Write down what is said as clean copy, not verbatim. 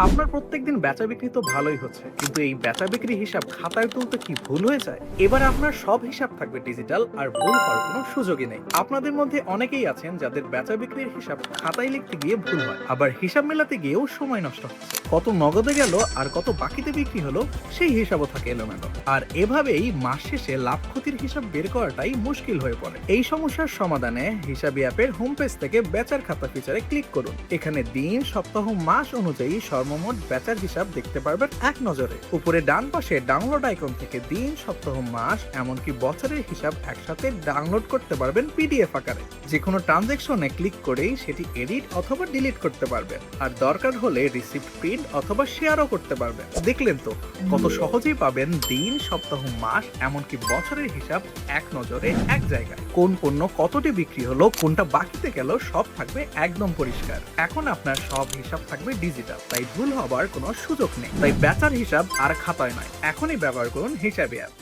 আপনার প্রত্যেকদিন বেচা বিক্রি তো ভালোই হচ্ছে, কিন্তু এই বেচা বিক্রি হিসাব খাতায় তুলতে কি ভুল হয়ে যায়? এবার আপনার সব হিসাব থাকবে ডিজিটাল, আর ভুল হওয়ার কোনো সুযোগই নেই। আপনাদের মধ্যে অনেকেই আছেন যাদের বেচা বিক্রির হিসাব খাতায় লিখতে গিয়ে ভুল হয়, আবার হিসাব মেলাতে গিয়েও সময় নষ্ট হচ্ছে। কত নগদে গেল আর কত বাকিতে বিক্রি হলো সেই হিসাবও থাকে এলোমেলো, আর এভাবেই মাস শেষে লাভ ক্ষতির হিসাব বের করাটাই মুশকিল হয়ে পড়ে। এই সমস্যার সমাধানে হিসাবি অ্যাপের হোম পেজ থেকে বেচার খাতা ফিচারে ক্লিক করুন। এখানে দিন, সপ্তাহ, মাস অনুযায়ী সর্বমোট বেচার হিসাব দেখতে পারবেন এক নজরে। উপরে ডান পাশে ডাউনলোড আইকন থেকে দিন, সপ্তাহ, মাস এমনকি বছরের হিসাব একসাথে ডাউনলোড করতে পারবেন পিডিএফ আকারে। যে কোনো ট্রানজ্যাকশনে ক্লিক করেই সেটি এডিট অথবা ডিলিট করতে পারবেন, আর দরকার হলে রিসিপ্ট প্রিন্ট অথবা শেয়ারও করতে পারবেন। দেখলেন তো কত সহজেই পাবেন দিন, সপ্তাহ, মাস এমনকি বছরের হিসাব এক নজরে এক জায়গায়। কোন পণ্য কতটি বিক্রি হলো, কোনটা বাকিতে গেল, সব থাকবে একদম পরিষ্কার। এখন আপনার সব হিসাব থাকবে ডিজিটাল, তাই ভুল হবার কোনো সুযোগ নেই। তাই বেচার হিসাব আর খাতায় নয়, এখনই ব্যবহার করুন হিসাবি অ্যাপ।